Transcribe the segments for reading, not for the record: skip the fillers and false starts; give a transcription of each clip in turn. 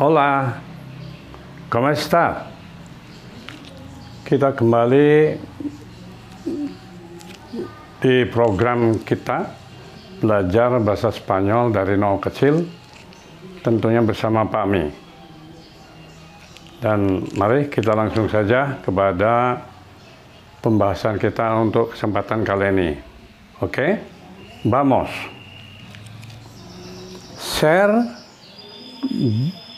Hola, ¿cómo está? Kita kembali di program kita belajar bahasa Spanyol dari nol kecil, tentunya bersama Pak Mi. Dan mari kita langsung saja kepada pembahasan kita untuk kesempatan kali ini. Oke, vamos. Ser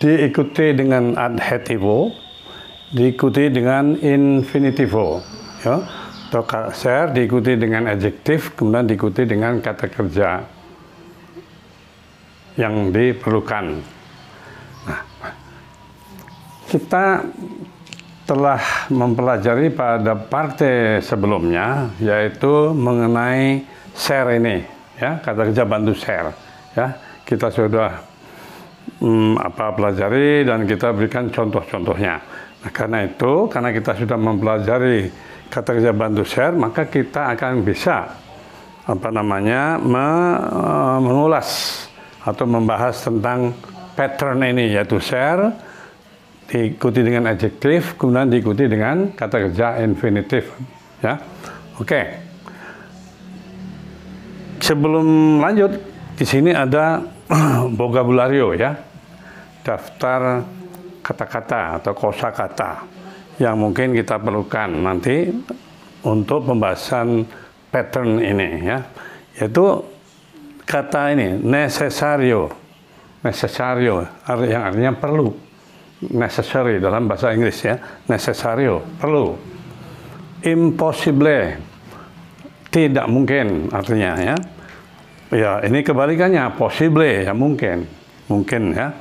diikuti dengan adjetivo, diikuti dengan infinitivo, ya. Ser diikuti dengan adjektif, kemudian diikuti dengan kata kerja yang diperlukan. Nah, kita telah mempelajari pada parte sebelumnya, yaitu mengenai ser ini, ya, kata kerja bantu ser, ya. Kita sudah pelajari dan kita berikan contoh-contohnya. Nah, karena itu, karena kita sudah mempelajari kata kerja bantu ser, maka kita akan bisa mengulas atau membahas tentang pattern ini, yaitu ser diikuti dengan adjektif, kemudian diikuti dengan kata kerja infinitif, ya. Oke. Sebelum lanjut, di sini ada vocabulario, ya, daftar kata-kata atau kosakata yang mungkin kita perlukan nanti untuk pembahasan pattern ini, ya, yaitu kata ini necesario yang artinya perlu, necessary dalam bahasa Inggris, ya, necesario perlu, impossible tidak mungkin artinya, ya. Ya, ini kebalikannya, possible, ya, mungkin, ya.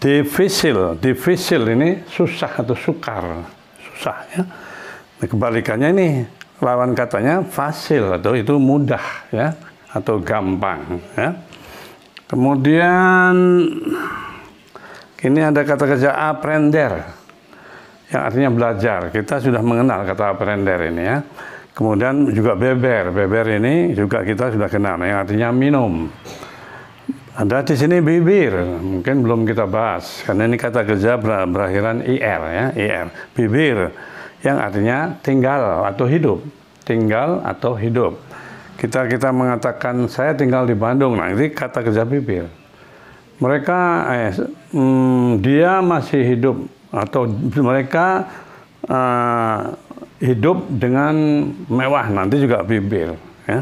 Difficile ini susah atau sukar, susah, ya. Nah, kebalikannya ini lawan katanya facile, atau itu mudah, ya, atau gampang, ya. Kemudian ini ada kata kerja aprender yang artinya belajar. Kita sudah mengenal kata aprender ini, ya. Kemudian juga beber ini juga kita sudah kenal, yang artinya minum. Ada di sini bibir, mungkin belum kita bahas karena ini kata kerja berakhiran ir, ya, ir. Bibir yang artinya tinggal atau hidup, Kita mengatakan saya tinggal di Bandung, nah ini kata kerja bibir. Mereka dia masih hidup atau mereka hidup dengan mewah, nanti juga bibir, ya.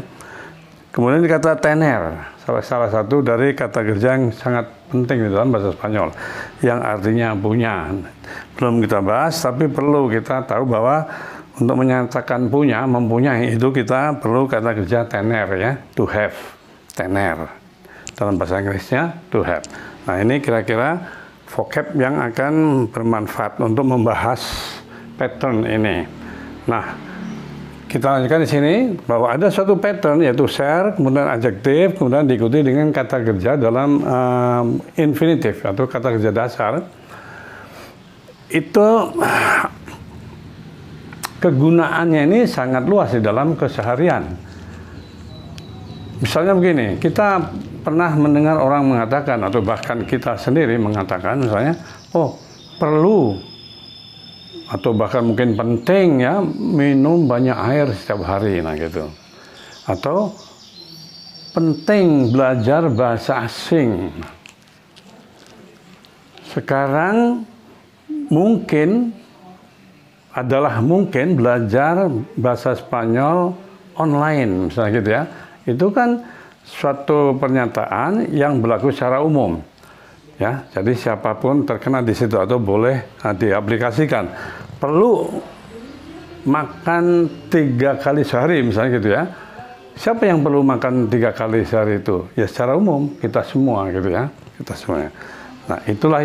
Kemudian kata tener, salah satu dari kata kerja yang sangat penting di dalam bahasa Spanyol, yang artinya punya. Belum kita bahas, tapi perlu kita tahu bahwa untuk menyatakan mempunyai itu kita perlu kata kerja tener, ya, to have, tener. Dalam bahasa Inggrisnya to have. Nah, ini kira-kira vocab yang akan bermanfaat untuk membahas pattern ini. Nah, kita lanjutkan di sini bahwa ada suatu pattern, yaitu ser, kemudian adjektif, kemudian diikuti dengan kata kerja dalam infinitif atau kata kerja dasar. Itu kegunaannya ini sangat luas di dalam keseharian. Misalnya begini, kita pernah mendengar orang mengatakan, atau bahkan kita sendiri mengatakan, misalnya, oh, perlu atau bahkan mungkin penting, ya, minum banyak air setiap hari, nah gitu. Atau penting belajar bahasa asing. Sekarang mungkin belajar bahasa Spanyol online, misalnya gitu, ya. Itu kan suatu pernyataan yang berlaku secara umum, ya. Jadi siapapun terkena di situ atau boleh diaplikasikan. Perlu makan 3 kali sehari, misalnya gitu, ya. Siapa yang perlu makan 3 kali sehari itu? Ya, secara umum kita semua, gitu, ya. Kita semua. Nah, itulah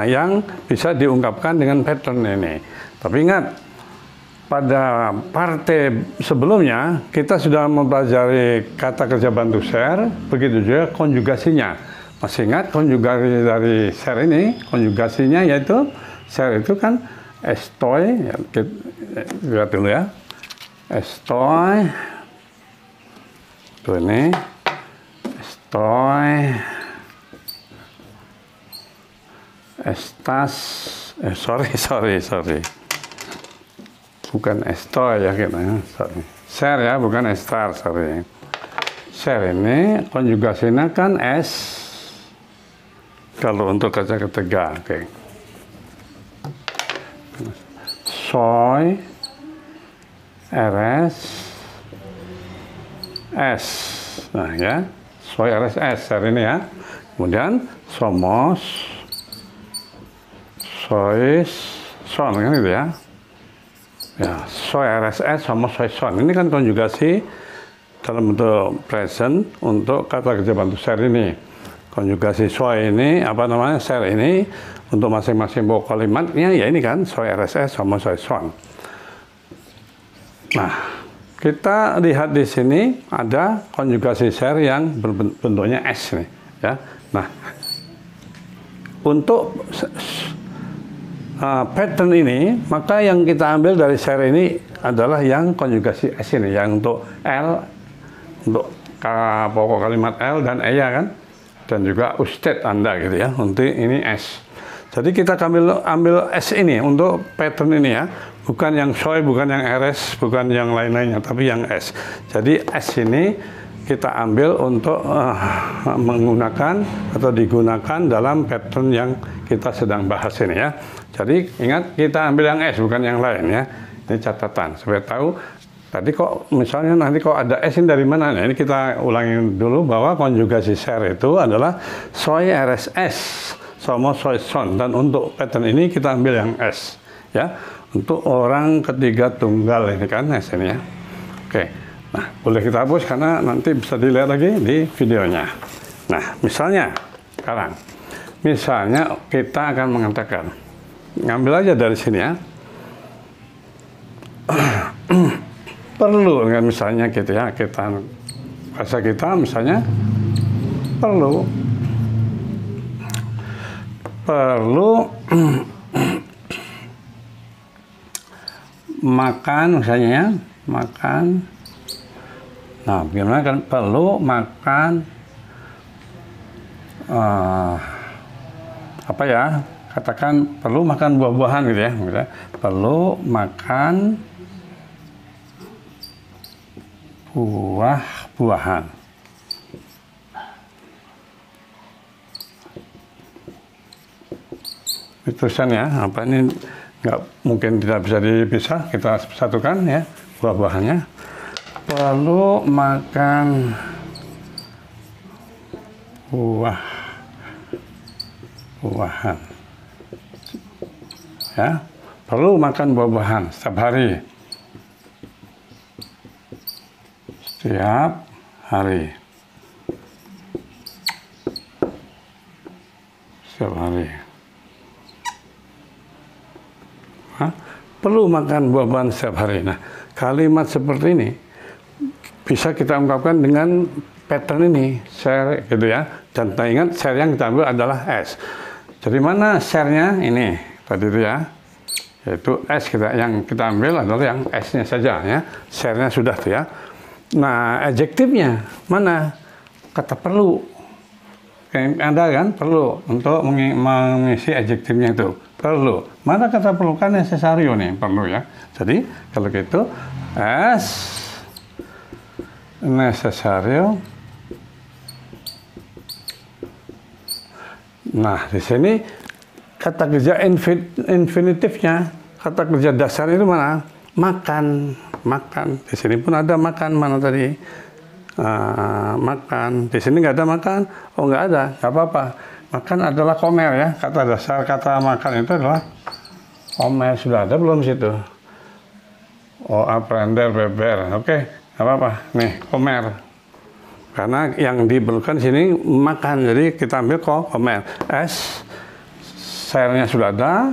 yang bisa diungkapkan dengan pattern ini. Tapi ingat, pada parte sebelumnya kita sudah mempelajari kata kerja bantu ser, begitu juga konjugasinya. Masih ingat konjugasi dari ser ini? Konjugasinya yaitu ser itu kan estoy, ya, lihat dulu, ya. Estoy, itu ini, estoy, estas, sorry. Bukan estoy ya kita, sorry. Share ya, bukan estar, sorry. Share ini konjugasinya kan S. Kalau untuk kata ketiga, oke. Soy, rs, s. Nah ya, soy, rs, s hari ini ya. Kemudian somos, sois, son kan gitu ya. Ya, soy, rs, s, somos, sois, son. Ini kan konjugasi dalam bentuk present untuk kata kerja bantu share ini. Konjugasi soy ini, apa namanya, share ini, untuk masing-masing pokok kalimatnya, ya ini kan, soy, RSS, sama soy, son. Nah, kita lihat di sini ada konjugasi share yang berbentuknya S nih, ya. Nah, untuk pattern ini, maka yang kita ambil dari share ini adalah yang konjugasi S ini, yang untuk L, untuk pokok kalimat L dan EYA kan, dan juga usted Anda gitu ya, untuk ini S. Jadi kita ambil S ini untuk pattern ini ya, bukan yang soy, bukan yang RS, bukan yang lain-lainnya, tapi yang S. Jadi S ini kita ambil untuk menggunakan atau digunakan dalam pattern yang kita sedang bahas ini ya. Jadi ingat, kita ambil yang S, bukan yang lain ya. Ini catatan supaya tahu. Tadi kok misalnya nanti kok ada S ini dari mana? Nah, ini kita ulangi dulu bahwa konjugasi share itu adalah soy, RSS, sama soy, son. Dan untuk pattern ini kita ambil yang S ya. Untuk orang ketiga tunggal ini kan S ini ya. Oke. Nah, boleh kita hapus karena nanti bisa dilihat lagi di videonya. Nah, misalnya sekarang, misalnya kita akan mengatakan, ngambil aja dari sini ya. Perlu kan misalnya gitu ya, kita bahasa kita misalnya perlu makan misalnya ya, makan. Nah, gimana kan, perlu makan apa ya, katakan perlu makan buah-buahan gitu ya, perlu makan buah-buahan. Tulisannya apa ini, nggak mungkin tidak bisa dipisah, kita satukan ya, buah-buahannya. Perlu makan buah-buahan ya, perlu makan buah-buahan setiap hari. Setiap hari. Setiap hari. Hah? Perlu makan buah-buahan setiap hari. Nah, kalimat seperti ini bisa kita ungkapkan dengan pattern ini, share gitu ya. Dan ingat, share yang kita ambil adalah S. Jadi mana share-nya? Ini tadi itu ya. Yaitu S yang kita ambil adalah yang S-nya saja ya. Share-nya sudah tuh ya. Nah, adjektifnya mana? Kata perlu. Ada kan perlu untuk mengisi adjektifnya itu. Perlu. Mana kata perlu? Kan necessario nih, perlu ya. Jadi kalau gitu as necessario. Nah, di sini kata kerja infinitifnya, kata kerja dasar itu mana? Makan. Makan. Di sini pun ada makan, mana tadi? Makan. Di sini nggak ada makan. Oh, nggak ada, nggak apa-apa. Makan adalah comer ya. Kata dasar kata makan itu adalah comer. Sudah ada belum situ? Oh, aprender, beber. Oke, nggak apa-apa. Nih, comer. Karena yang diperlukan di sini makan. Jadi kita ambil comer. S, share-nya sudah ada.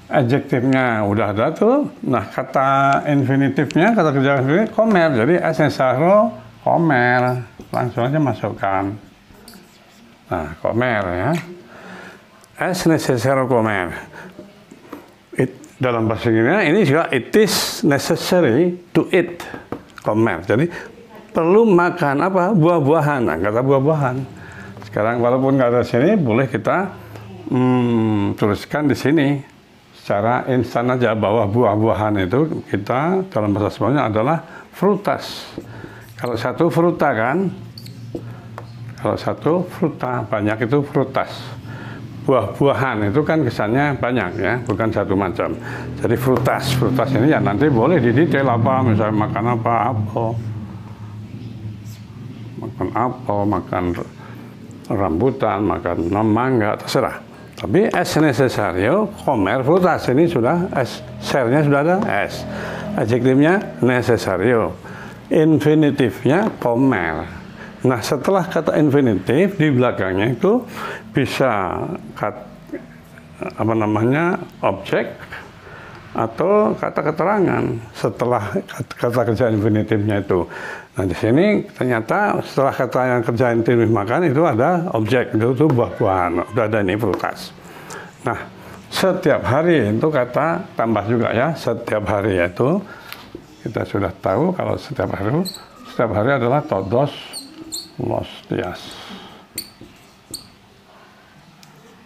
Adjektifnya udah ada tuh. Nah, kata infinitifnya, kata kerja ini comer. Jadi as necessario comer. Langsung aja masukkan. Nah, comer ya. As necessario comer. Dalam bahasa Inggrisnya ini juga it is necessary to eat. Comer. Jadi perlu makan apa? Buah-buahan. Nah, kata buah-buahan. Sekarang walaupun nggak ada sini, boleh kita tuliskan di sini secara instan aja bahwa buah-buahan itu kita dalam bahasa Spanyolnya adalah frutas. Kalau satu fruta kan, kalau satu fruta, banyak itu frutas. Buah-buahan itu kan kesannya banyak ya, bukan satu macam. Jadi frutas ini ya nanti boleh didetail apa, misalnya makan apa, makan rambutan, makan mangga, terserah. Tapi es necesario comer frutas, ini sudah es, sernya sudah ada es. Adjektifnya necesario, infinitifnya comer. Nah, setelah kata infinitif di belakangnya itu bisa objek atau kata keterangan setelah kata kerja infinitifnya itu. Nah, di sini ternyata setelah kata yang kerja infinitif makan itu ada objek, itu buah-buahan, udah ada ini frutas. Nah, setiap hari itu kata tambah juga ya, setiap hari itu kita sudah tahu kalau setiap hari adalah todos los días.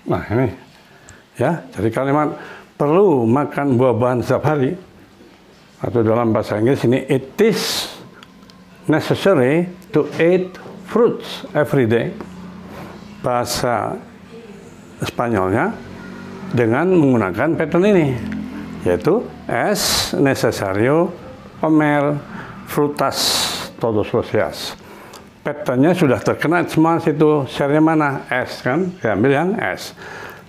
Nah, ini ya, jadi kalimat perlu makan buah-buahan setiap hari, atau dalam bahasa Inggris ini it is necessary to eat fruits every day. Bahasa Spanyolnya dengan menggunakan pattern ini, yaitu es necesario comer frutas todos los días. Patternnya sudah terkena semua situ, share-nya mana? S kan, diambil yang S.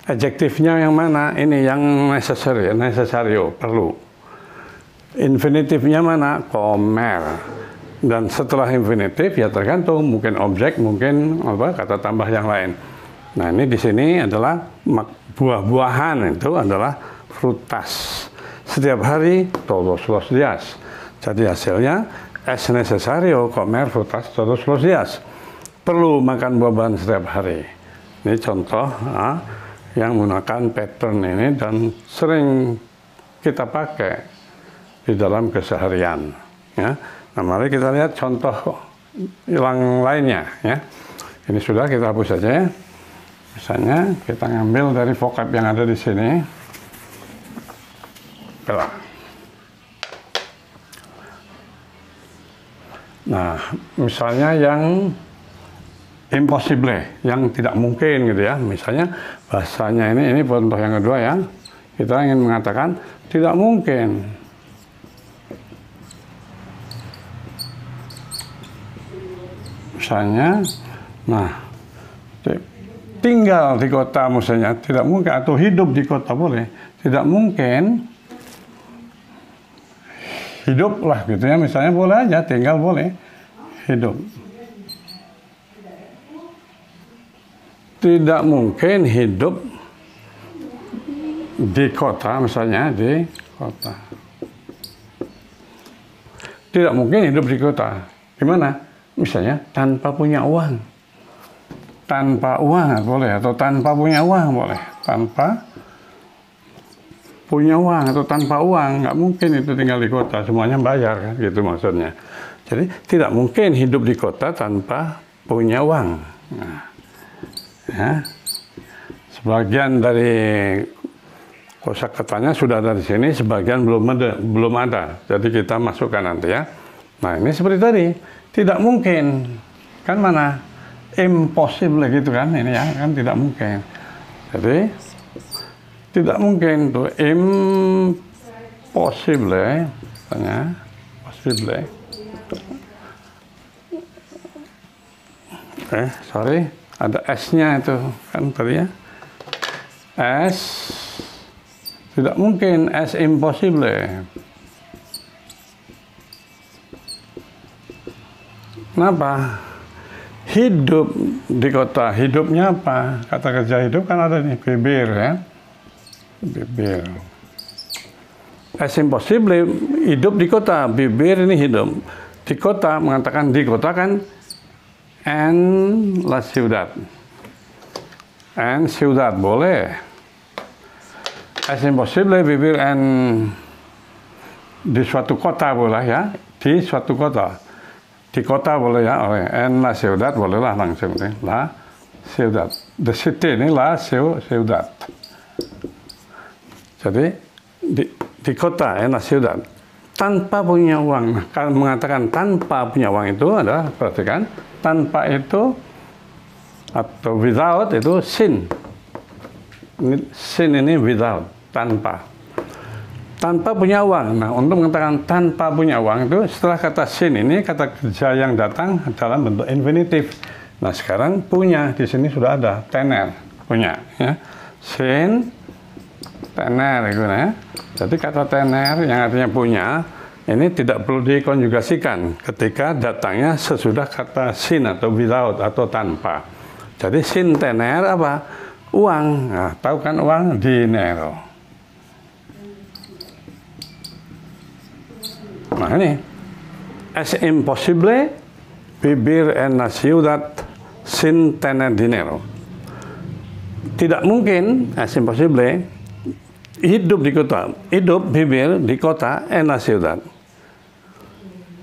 Adjektifnya yang mana? Ini yang necessary, necesario, perlu. Infinitifnya mana? Comer. Dan setelah infinitif ya tergantung, mungkin objek, mungkin kata tambah yang lain. Nah, ini di sini adalah buah-buahan, itu adalah frutas. Setiap hari todos los días. Jadi hasilnya es necesario comer frutas todos los días. Perlu makan buah-buahan setiap hari. Ini contoh yang menggunakan pattern ini dan sering kita pakai di dalam keseharian. Ya. Nah, mari kita lihat contoh yang lainnya. Ya. Ini sudah kita hapus saja. Ya. Misalnya kita ngambil dari vocab yang ada di sini. Nah, misalnya yang impossible, yang tidak mungkin gitu ya. Misalnya bahasanya ini contoh yang kedua ya. Kita ingin mengatakan tidak mungkin. Misalnya, nah, tinggal di kota misalnya tidak mungkin, atau hidup di kota boleh. Tidak mungkin. Hiduplah gitu ya, misalnya boleh aja, tinggal boleh, hidup. Tidak mungkin hidup di kota, misalnya di kota. Tidak mungkin hidup di kota. Gimana? Misalnya tanpa punya uang. Tanpa uang boleh, atau tanpa punya uang boleh. Tanpa punya uang atau tanpa uang, nggak mungkin itu tinggal di kota, semuanya bayar kan, gitu maksudnya. Jadi tidak mungkin hidup di kota tanpa punya uang. Nah, ya. Sebagian dari kosakatanya sudah ada di sini, sebagian belum ada. Jadi kita masukkan nanti ya. Nah, ini seperti tadi, tidak mungkin, kan mana? Impossible gitu kan, ini ya, kan tidak mungkin. Jadi tidak mungkin tuh, impossible, tanya, possible. Sorry, ada S-nya itu kan tadi ya. S, tidak mungkin, S impossible. Kenapa? Hidup di kota, hidupnya apa? Kata kerja hidup kan ada nih, bibir ya. Bibir. Es impossible, hidup di kota, bibir ini hidup. Di kota, mengatakan di kota kan en la ciudad. En ciudad, boleh. Es impossible, bibir en di suatu kota boleh ya. Di suatu kota. Di kota boleh ya, en la ciudad bolehlah langsung. La ciudad. The city ini la ciudad. Jadi di kota la ciudad. Tanpa punya uang. Nah, kalau mengatakan tanpa punya uang itu adalah, perhatikan, tanpa itu atau without itu sin. Sin ini without, tanpa. Tanpa punya uang. Nah, untuk mengatakan tanpa punya uang itu setelah kata sin ini kata kerja yang datang dalam bentuk infinitif. Nah, sekarang punya di sini sudah ada tener, punya ya. Sin tener gitu ya. Jadi kata tener yang artinya punya ini tidak perlu dikonjugasikan ketika datangnya sesudah kata sin atau without atau tanpa. Jadi sin tener apa? Uang. Nah, tahu kan uang? Dinero. Nah ini, es imposible vivir en la ciudad sin tener dinero. Tidak mungkin, es imposible, hidup di kota, vivir di kota en la ciudad.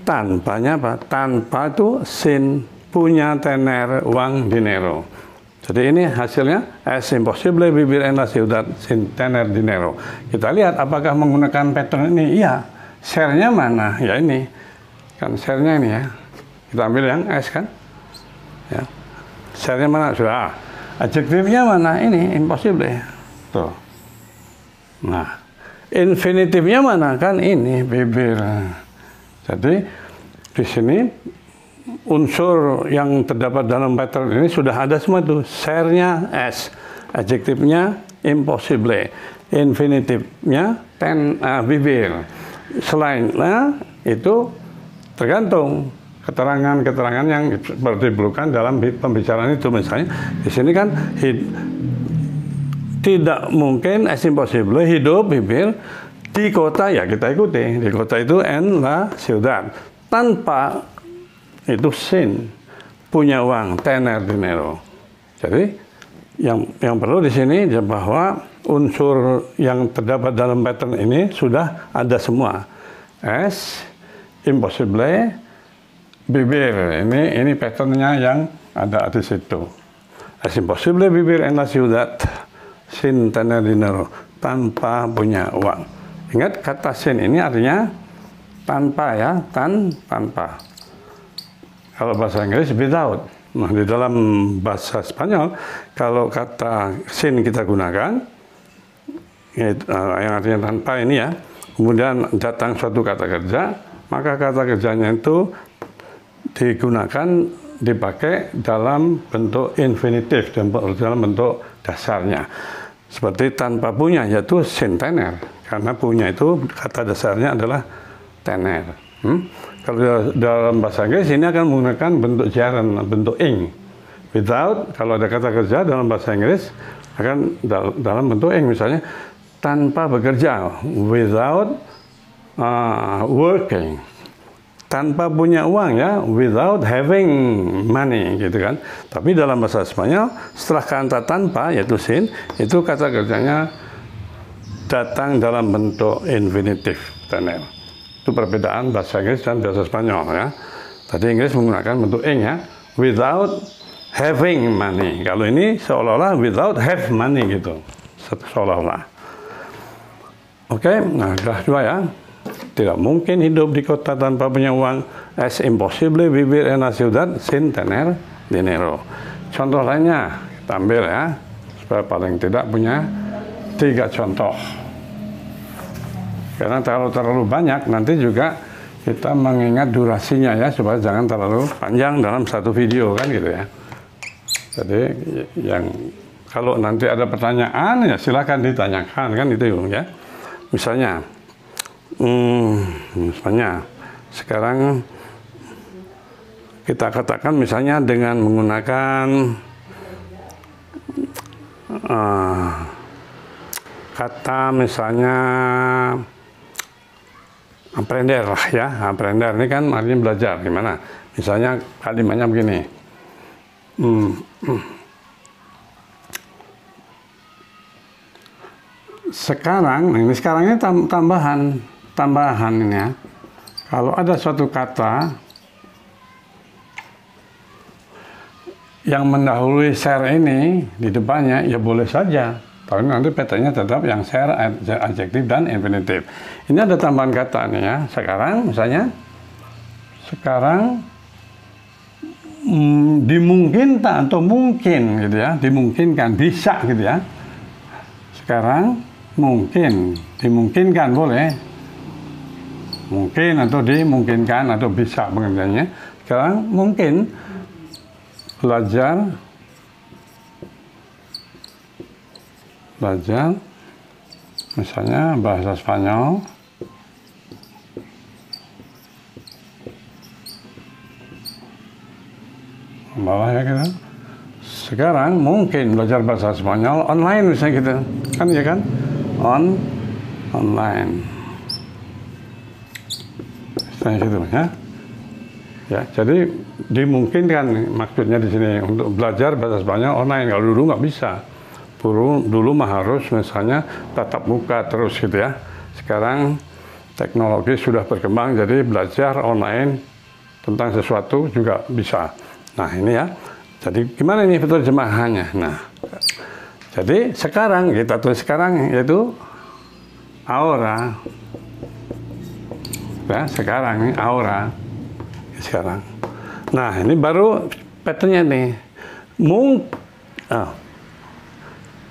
Tanpanya apa? Tanpa itu sin, punya, tener, uang, dinero. Jadi ini hasilnya, es imposible vivir en la ciudad sin tener dinero. Kita lihat apakah menggunakan pattern ini? Iya. Share-nya mana? Ya ini. Kan share-nya ini ya. Kita ambil yang S kan? Ya. Share-nya mana? Sudah. Adjektifnya mana? Ini, impossible. Tuh. Nah, infinitifnya mana? Kan ini, vivir. Jadi, di sini unsur yang terdapat dalam pattern ini sudah ada semua tuh. Share-nya S, adjektifnya impossible, infinitifnya vivir. Selainnya itu tergantung keterangan-keterangan yang diperlukan dalam pembicaraan itu. Misalnya di sini kan tidak mungkin es impossible hidup vivir di kota, ya kita ikuti. Di kota itu en la ciudad. Tanpa itu sin, punya uang, tener dinero. Jadi yang perlu di sini bahwa unsur yang terdapat dalam pattern ini sudah ada semua. Es impossible vivir. Ini patternnya yang ada di situ. Es imposible vivir en la ciudad sin tener dinero. Tanpa punya uang. Ingat kata sin ini artinya tanpa ya, tanpa. Kalau bahasa Inggris without. Nah, di dalam bahasa Spanyol kalau kata sin kita gunakan yang artinya tanpa ini ya, kemudian datang suatu kata kerja, maka kata kerjanya itu dipakai dalam bentuk infinitif, dalam bentuk dasarnya. Seperti tanpa punya, yaitu sin tener. Karena punya itu kata dasarnya adalah tener. Kalau dalam bahasa Inggris ini akan menggunakan bentuk gerund, bentuk ing. Without, kalau ada kata kerja dalam bahasa Inggris akan dalam bentuk ing. Misalnya tanpa bekerja, without working. Tanpa punya uang ya, without having money gitu kan. Tapi dalam bahasa Spanyol setelah kata tanpa yaitu sin, itu kata kerjanya datang dalam bentuk infinitif tener. Itu perbedaan bahasa Inggris dan bahasa Spanyol ya. Tadi Inggris menggunakan bentuk ing ya, without having money. Kalau ini seolah-olah without have money gitu, seolah-olah. Oke, nah sudah dua ya. Tidak mungkin hidup di kota tanpa punya uang. Es imposible vivir en la ciudad sin tener dinero. Contoh lainnya kita ambil ya, supaya paling tidak punya 3 contoh. Karena kalau terlalu banyak nanti juga kita mengingat durasinya ya, supaya jangan terlalu panjang dalam satu video kan gitu ya. Jadi yang kalau nanti ada pertanyaan ya silakan ditanyakan kan itu ya. Misalnya sekarang kita katakan misalnya dengan menggunakan kata misalnya aprender lah ya. Aprender ini kan artinya belajar. Gimana? Misalnya kalimatnya begini. Sekarang, ini sekarang ini tambahan ini ya. Kalau ada suatu kata yang mendahului share ini di depannya ya boleh saja, tapi nanti PT-nya tetap yang share, adjektif, dan infinitif. Ini ada tambahan kata nih ya. Sekarang misalnya, sekarang dimungkinkan atau mungkin gitu ya, dimungkinkan, bisa gitu ya. Sekarang mungkin, dimungkinkan boleh, mungkin atau dimungkinkan atau bisa pengertiannya. Sekarang mungkin belajar misalnya bahasa Spanyol bawah ya gitu. Sekarang mungkin belajar bahasa Spanyol online misalnya gitu kan, ya kan, online misalnya gitu ya. Ya, jadi dimungkinkan maksudnya di sini untuk belajar bahasa Spanyol online. Kalau dulu nggak bisa, dulu mah harus misalnya tatap muka terus gitu ya. Sekarang teknologi sudah berkembang, jadi belajar online tentang sesuatu juga bisa. Nah ini ya, jadi gimana ini penerjemahannya? Nah, jadi sekarang kita tulis sekarang yaitu ahora. Ya, sekarang ini ahora. Sekarang. Nah, ini baru patternnya nih.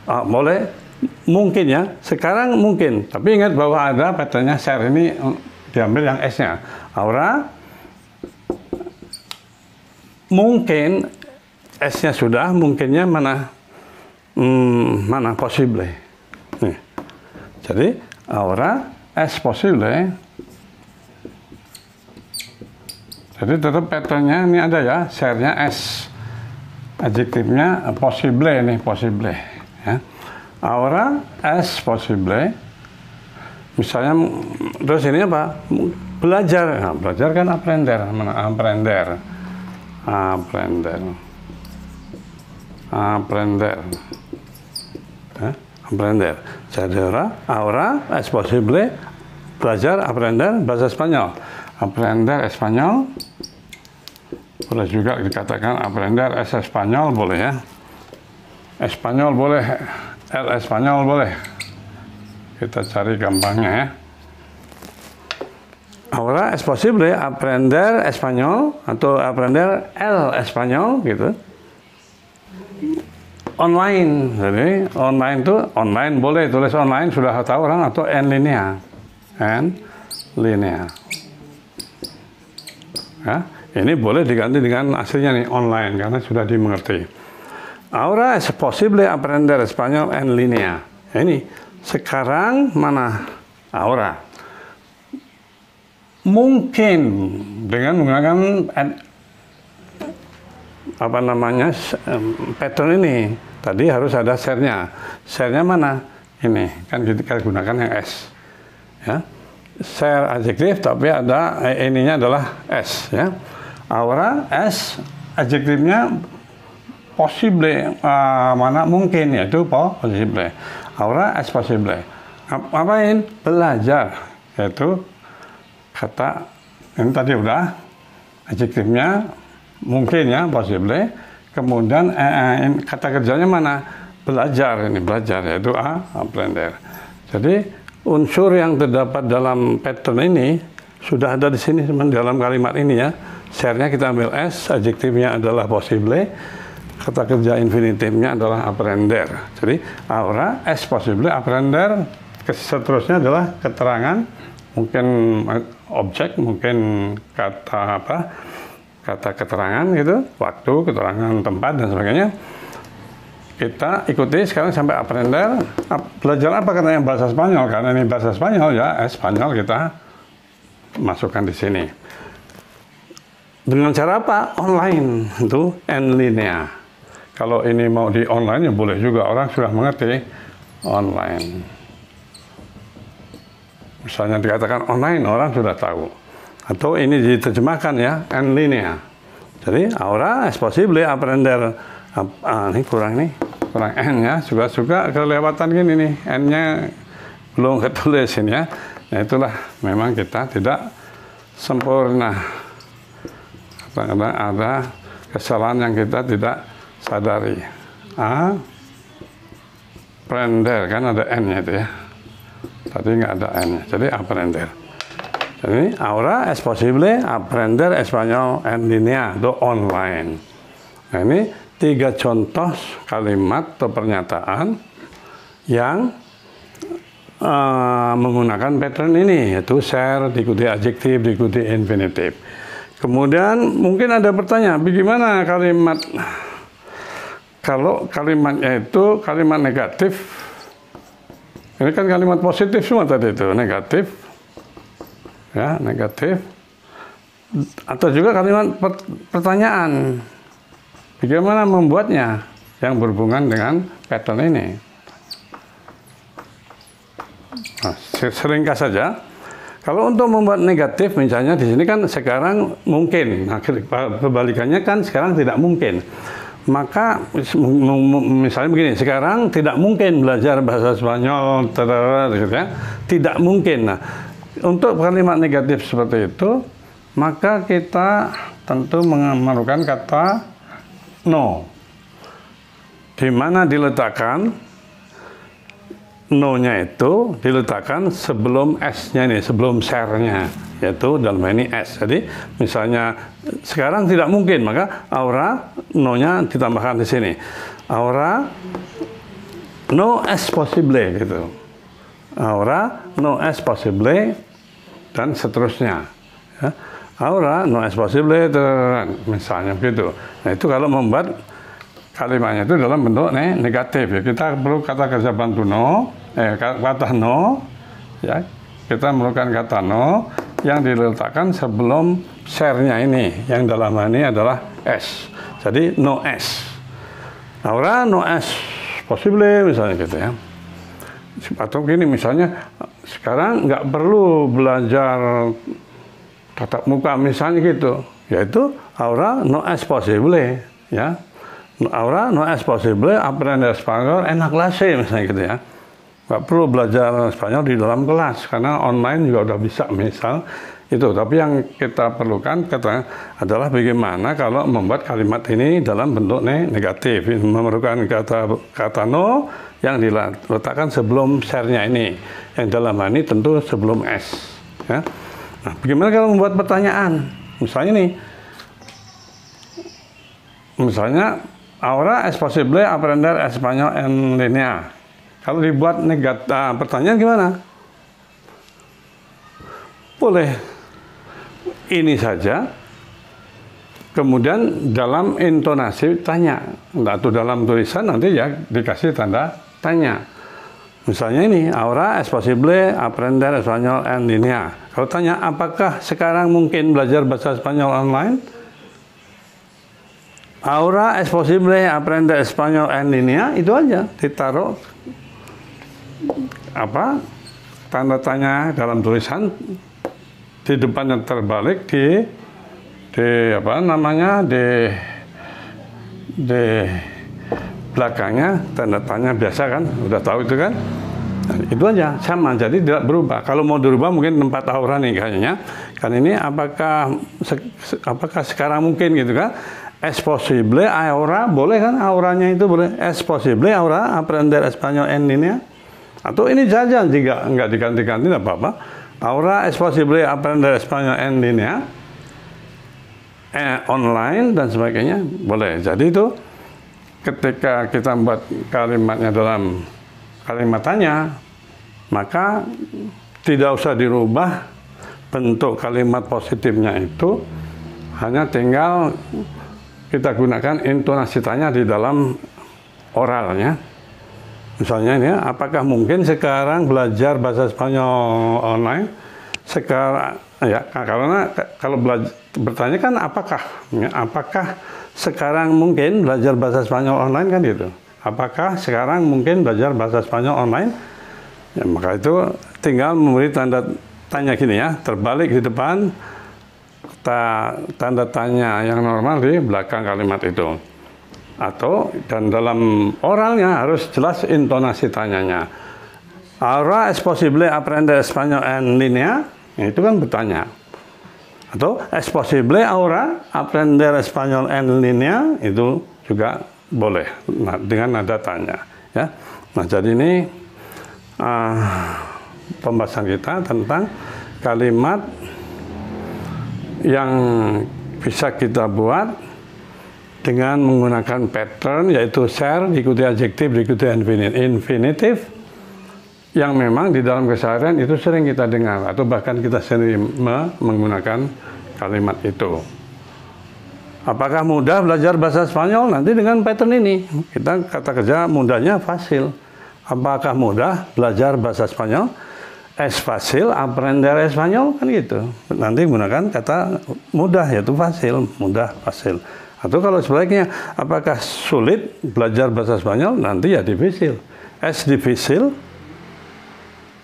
Boleh mungkin ya. Sekarang mungkin. Tapi ingat bahwa ada patternnya share ini diambil yang S-nya. Ahora mungkin S-nya sudah, mungkinnya mana? Mana possible. Nih. Jadi ahora es posible. Jadi tetap patternnya ini ada ya, share-nya S, adjektifnya possible nih, possible ya. Ahora es posible. Misalnya terus ini apa? Belajar. Nah, belajar kan aprender, mana aprender. Ya, aprender. Jadi ahora es posible belajar aprender bahasa Spanyol. Aprender Espanyol, boleh juga dikatakan aprender es Espanyol, boleh ya. Espanyol boleh, el Espanyol boleh. Kita cari gampangnya ya. Ahora es posible aprender Espanyol atau aprender el Espanyol gitu. Online, jadi online itu online boleh tulis online, sudah tahu orang, atau en linea. Ya, ini boleh diganti dengan aslinya nih online karena sudah dimengerti. Ahora es posible aprender español en línea. Ini sekarang mana? Ahora mungkin dengan menggunakan apa namanya pattern ini. Tadi harus ada share-nya. Share-nya mana? Ini kan kita gunakan yang S. Ya. Share adjektif tapi ada ininya adalah S ya. Ahora S adjektifnya possible, mana mungkin, yaitu possible. Ahora es posible. Apain? Belajar, yaitu kata ini tadi udah adjektifnya mungkin ya, possible. Kemudian kata kerjanya mana? Belajar, ini belajar, yaitu aprender. Jadi unsur yang terdapat dalam pattern ini sudah ada di sini teman, dalam kalimat ini ya. Share-nya kita ambil S, adjektifnya adalah possible, kata kerja infinitifnya adalah aprender. Jadi ahora es posible aprender, seterusnya adalah keterangan, mungkin objek, mungkin kata apa? Kata keterangan gitu, waktu, keterangan tempat dan sebagainya. Kita ikuti sekarang sampai aprender. Belajar apa katanya bahasa Spanyol? Karena ini bahasa Spanyol ya, Spanyol kita masukkan di sini. Dengan cara apa? Online, itu en línea. Kalau ini mau di online ya boleh juga, orang sudah mengerti online. Misalnya dikatakan online, orang sudah tahu. Atau ini diterjemahkan ya, en línea. Jadi ahora es posible aprender. Ini kurang N-nya, suka kelewatan gini nih, N-nya belum ketulis ini ya. Nah itulah memang kita tidak sempurna. Kadang-kadang ada kesalahan yang kita tidak sadari. Aprender, kan ada N-nya itu ya. Tadi nggak ada N-nya, jadi aprender. Jadi, ahora es posible aprender español en línea atau online. Nah, ini 3 contoh kalimat atau pernyataan yang menggunakan pattern ini, yaitu share, diikuti adjektif, diikuti infinitif. Kemudian mungkin ada pertanyaan, bagaimana kalimat, kalau kalimatnya itu kalimat negatif, ini kan kalimat positif semua tadi itu, negatif, ya, negatif, atau juga kalimat pertanyaan, bagaimana membuatnya yang berhubungan dengan pattern ini. Nah, seringkas saja. Kalau untuk membuat negatif, misalnya di sini kan sekarang mungkin, nah, kebalikannya kan sekarang tidak mungkin. Maka misalnya begini, sekarang tidak mungkin belajar bahasa Spanyol, gitu ya. Tidak mungkin. Nah, untuk kalimat negatif seperti itu, maka kita tentu memerlukan kata no, di mana diletakkan no-nya itu diletakkan sebelum S-nya ini, sebelum share-nya, yaitu dalam ini S. Jadi misalnya sekarang tidak mungkin, maka ahora no-nya ditambahkan di sini. Ahora no es posible gitu. Ahora no es posible dan seterusnya. Ya. Ahora no es posible, misalnya begitu. Nah, itu kalau membuat kalimatnya itu dalam bentuk negatif ya. Kita perlu kata kerja bantu no, kata no, ya. Kita memerlukan kata no yang diletakkan sebelum share-nya ini, yang dalam hal ini adalah S. Jadi no S. Ahora no es posible misalnya gitu ya. Atau gini misalnya, sekarang nggak perlu belajar tatap muka misalnya gitu, yaitu ahora no es posible ya. Ahora no es posible aprender español en la clase misalnya gitu ya. Nggak perlu belajar Spanyol di dalam kelas karena online juga udah bisa misal itu. Tapi yang kita perlukan adalah bagaimana kalau membuat kalimat ini dalam bentuk negatif, memerlukan kata no yang diletakkan sebelum share-nya ini, yang dalam hal ini tentu sebelum S ya. Nah, bagaimana kalau membuat pertanyaan? Misalnya nih, misalnya ahora es posible aprender español en línea. Kalau dibuat pertanyaan gimana? Boleh ini saja, kemudian dalam intonasi tanya, atau dalam tulisan nanti ya dikasih tanda tanya. Misalnya ini, ahora es posible aprender español en línea. Kalau tanya, apakah sekarang mungkin belajar bahasa Spanyol online? Ahora es posible aprender español en línea, itu aja ditaruh tanda tanya dalam tulisan, di depannya terbalik di belakangnya tanda tanya biasa kan, udah tahu itu kan. Nah, itu aja sama, jadi tidak berubah. Kalau mau dirubah mungkin tempat ahora nih kayaknya. Kan ini apakah sekarang mungkin gitu kan? Es posible ahora, boleh kan auranya itu boleh. Es posible ahora aprender español en línea. Atau ini saja jika nggak diganti-ganti tidak apa-apa. Ahora es posible aprender español en línea, online dan sebagainya boleh. Jadi itu ketika kita membuat kalimatnya dalam kalimat tanya, maka tidak usah dirubah bentuk kalimat positifnya itu, hanya tinggal kita gunakan intonasi tanya di dalam oralnya. Misalnya ini, apakah mungkin sekarang belajar bahasa Spanyol online? Sekarang ya, karena kalau bertanya kan apakah, ya, apakah sekarang mungkin belajar bahasa Spanyol online kan gitu. Apakah sekarang mungkin belajar bahasa Spanyol online? Ya, maka itu tinggal memberi tanda tanya gini ya, terbalik di depan, tanda tanya yang normal di belakang kalimat itu. Atau dan dalam oralnya harus jelas intonasi tanyanya. Ahora es posible aprender español en línea? Ya, itu kan bertanya. Atau es posible ahora aprender español en línea? Itu juga boleh. Nah, dengan nada tanya, ya. Nah, jadi ini pembahasan kita tentang kalimat yang bisa kita buat dengan menggunakan pattern, yaitu share diikuti adjektif diikuti infinitif, yang memang di dalam keseharian itu sering kita dengar atau bahkan kita sendiri menggunakan kalimat itu. Apakah mudah belajar bahasa Spanyol? Nanti dengan pattern ini kita kata kerja mudahnya fasil. Apakah mudah belajar bahasa Spanyol? Es fácil aprender español, kan gitu. Nanti gunakan kata mudah, yaitu fasil, mudah, fasil. Atau kalau sebaliknya, apakah sulit belajar bahasa Spanyol? Nanti ya difícil. Es difícil.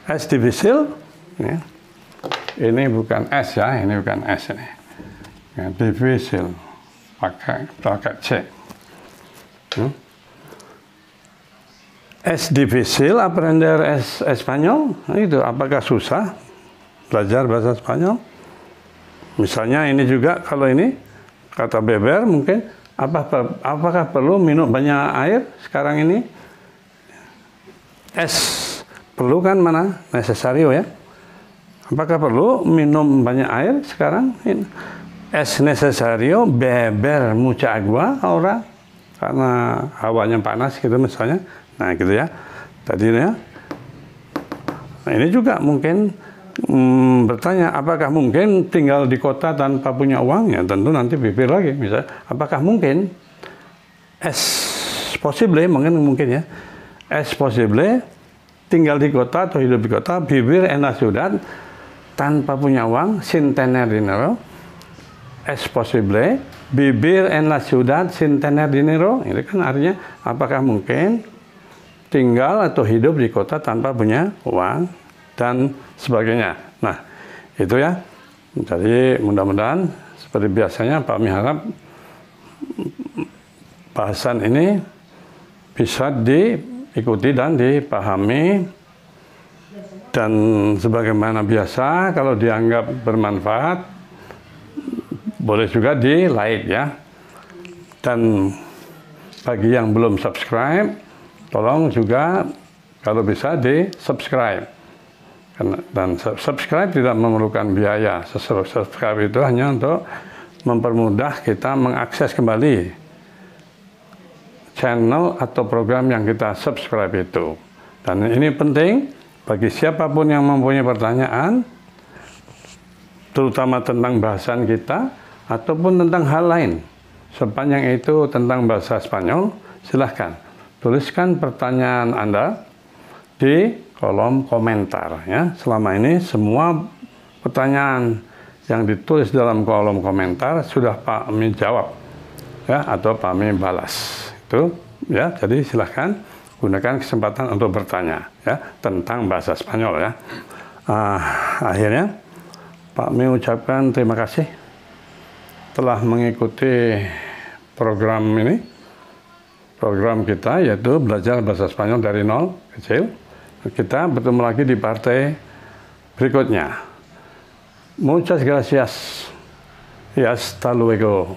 Es difícil. Ya. Ini bukan es ya, ini bukan es ini. Ya, difícil. Pakai C. Es difícil aprender español? Itu apakah susah belajar bahasa Spanyol? Misalnya ini juga, kalau ini kata beber mungkin, apakah perlu minum banyak air sekarang ini? Es perlu kan, mana? Necesario ya. Apakah perlu minum banyak air sekarang? Es necesario beber mucha agua ahora, karena hawanya panas gitu misalnya. Nah gitu ya, tadinya. Nah ini juga mungkin bertanya, apakah mungkin tinggal di kota tanpa punya uang? Ya tentu nanti pikir lagi, misalnya, apakah mungkin es posible, mungkin ya, es posible tinggal di kota atau hidup di kota, vivir en la ciudad tanpa punya uang, sin tener dinero. Es posible vivir en la ciudad sin tener dinero. Ini kan artinya apakah mungkin tinggal atau hidup di kota tanpa punya uang dan sebagainya. Nah, itu ya. Jadi mudah-mudahan seperti biasanya Pak Mi harap bahasan ini bisa diikuti dan dipahami, dan sebagaimana biasa kalau dianggap bermanfaat boleh juga di like ya. Dan bagi yang belum subscribe, tolong juga kalau bisa di subscribe. Dan subscribe tidak memerlukan biaya. Subscribe itu hanya untuk mempermudah kita mengakses kembali channel atau program yang kita subscribe itu. Dan ini penting bagi siapapun yang mempunyai pertanyaan, terutama tentang bahasan kita ataupun tentang hal lain. Sepanjang itu tentang bahasa Spanyol, silahkan tuliskan pertanyaan Anda di kolom komentar ya. Selama ini semua pertanyaan yang ditulis dalam kolom komentar sudah Pak Mi jawab ya, atau Pak Mi balas. Itu ya, jadi silahkan gunakan kesempatan untuk bertanya ya tentang bahasa Spanyol ya. Akhirnya Pak Mi ucapkan terima kasih telah mengikuti program ini. Program kita yaitu belajar bahasa Spanyol dari nol kecil. Kita bertemu lagi di partai berikutnya. Muchas gracias y hasta luego.